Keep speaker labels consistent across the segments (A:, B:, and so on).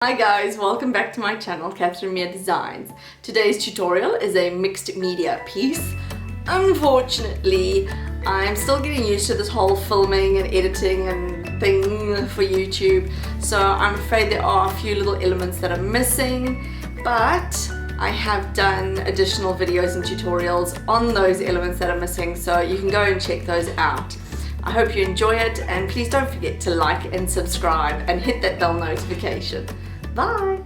A: Hi guys, welcome back to my channel, Catherine Mia Designs. Today's tutorial is a mixed media piece. Unfortunately, I'm still getting used to this whole filming and editing and thing for YouTube, so I'm afraid there are a few little elements that are missing, but I have done additional videos and tutorials on those elements that are missing, so you can go and check those out. I hope you enjoy it, and please don't forget to like and subscribe and hit that bell notification. Bye!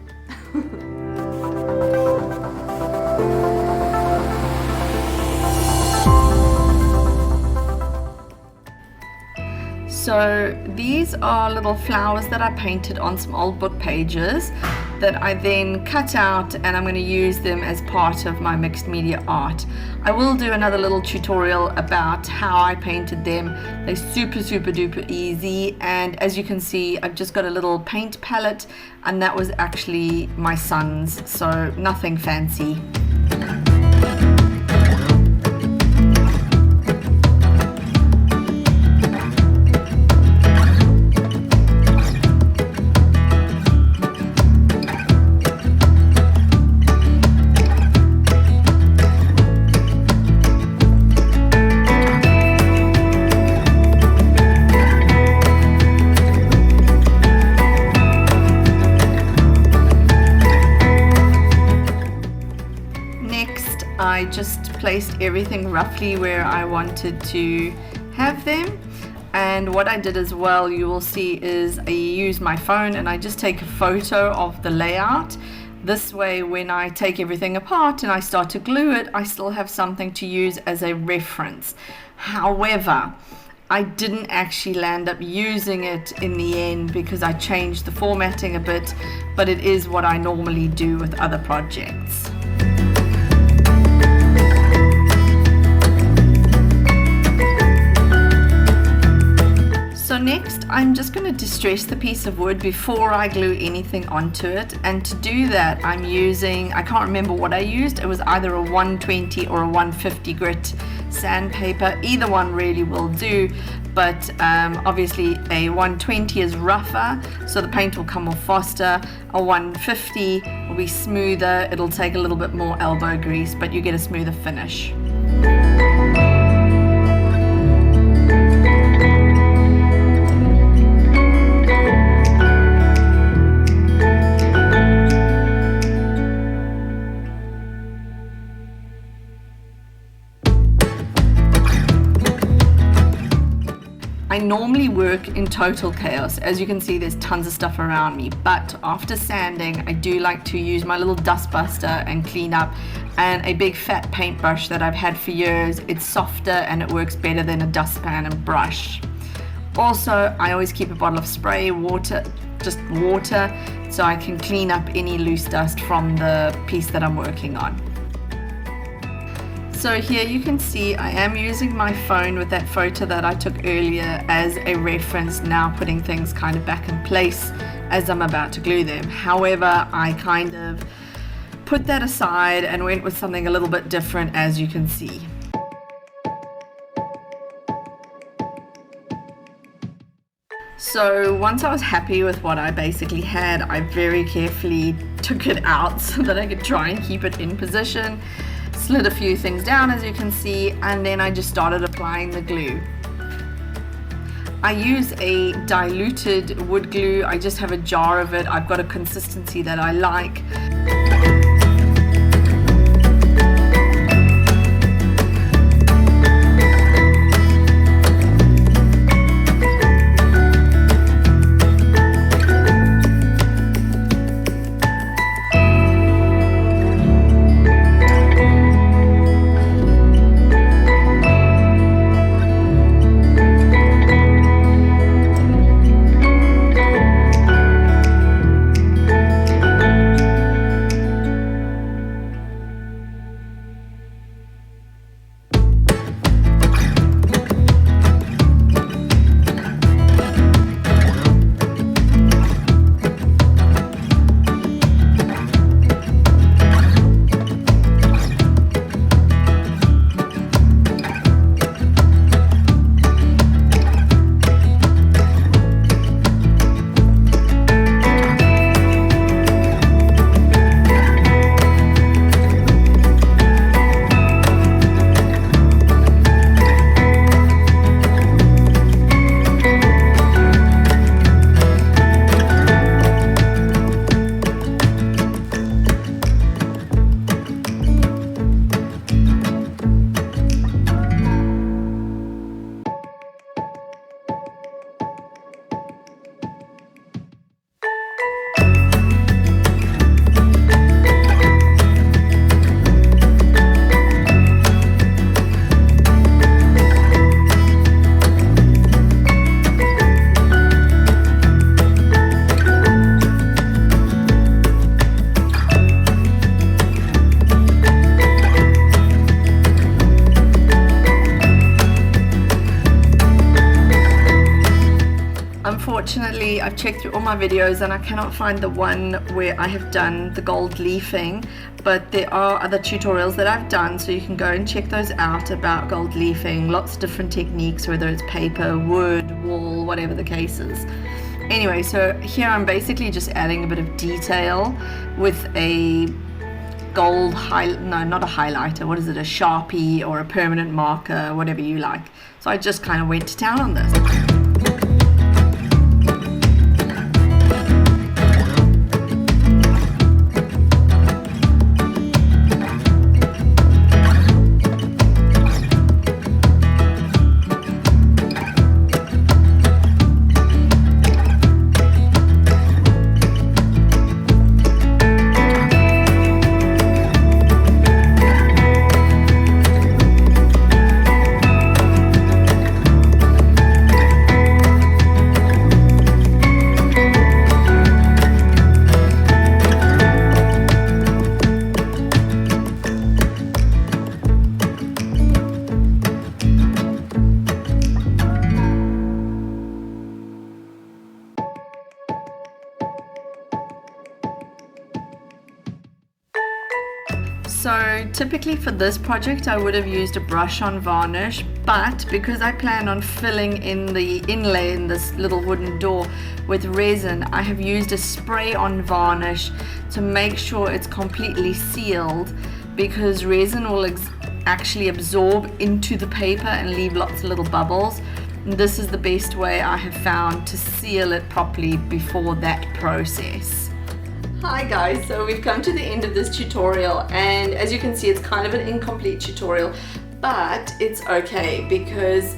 A: So these are little flowers that I painted on some old book pages that I then cut out, and I'm going to use them as part of my mixed media art. I will do another little tutorial about how I painted them. They're super duper easy, and as you can see, I've just got a little paint palette, and that was actually my son's, so nothing fancy. I just placed everything roughly where I wanted to have them, and what I did as well, you will see, is I use my phone and I just take a photo of the layout. This way, when I take everything apart and I start to glue it, I still have something to use as a reference. However, I didn't actually land up using it in the end because I changed the formatting a bit, but it is what I normally do with other projects. So next, I'm just going to distress the piece of wood before I glue anything onto it, and to do that I'm using, I can't remember what I used, it was either a 120 or a 150 grit sandpaper. Either one really will do, but obviously a 120 is rougher, so the paint will come off faster. A 150 will be smoother, it'll take a little bit more elbow grease, but you get a smoother finish. I normally work in total chaos. As you can see, there's tons of stuff around me, but after sanding, I do like to use my little dust buster and clean up, and a big fat paintbrush that I've had for years. It's softer and it works better than a dustpan and brush. Also, I always keep a bottle of spray water, just water, so I can clean up any loose dust from the piece that I'm working on. So here you can see I am using my phone with that photo that I took earlier as a reference, now putting things kind of back in place as I'm about to glue them. However, I kind of put that aside and went with something a little bit different, as you can see. So once I was happy with what I basically had, I very carefully took it out so that I could try and keep it in position. Slid a few things down, as you can see, and then I just started applying the glue. I use a diluted wood glue. I just have a jar of it. I've got a consistency that I like. I've checked through all my videos and I cannot find the one where I have done the gold leafing, but there are other tutorials that I've done, so you can go and check those out about gold leafing. Lots of different techniques, whether it's paper, wood, wool, whatever the case is. Anyway, so here I'm basically just adding a bit of detail with a gold not a highlighter, what is it, a Sharpie or a permanent marker, whatever you like. So I just kind of went to town on this. So typically for this project I would have used a brush on varnish, but because I plan on filling in the inlay in this little wooden door with resin, I have used a spray on varnish to make sure it's completely sealed, because resin will actually absorb into the paper and leave lots of little bubbles. And this is the best way I have found to seal it properly before that process. Hi guys, so we've come to the end of this tutorial, and as you can see it's kind of an incomplete tutorial, but it's okay because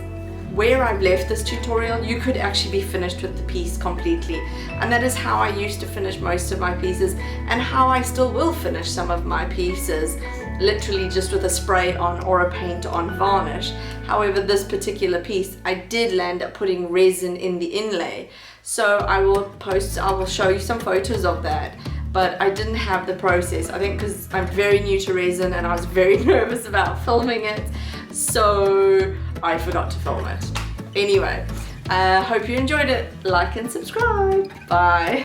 A: where I've left this tutorial you could actually be finished with the piece completely, and that is how I used to finish most of my pieces and how I still will finish some of my pieces, literally just with a spray on or a paint on varnish. However, this particular piece I did land up putting resin in the inlay, so I will show you some photos of that. But I didn't have the process, I think because I'm very new to resin and I was very nervous about filming it, so I forgot to film it. Anyway, hope you enjoyed it. Like and subscribe. Bye.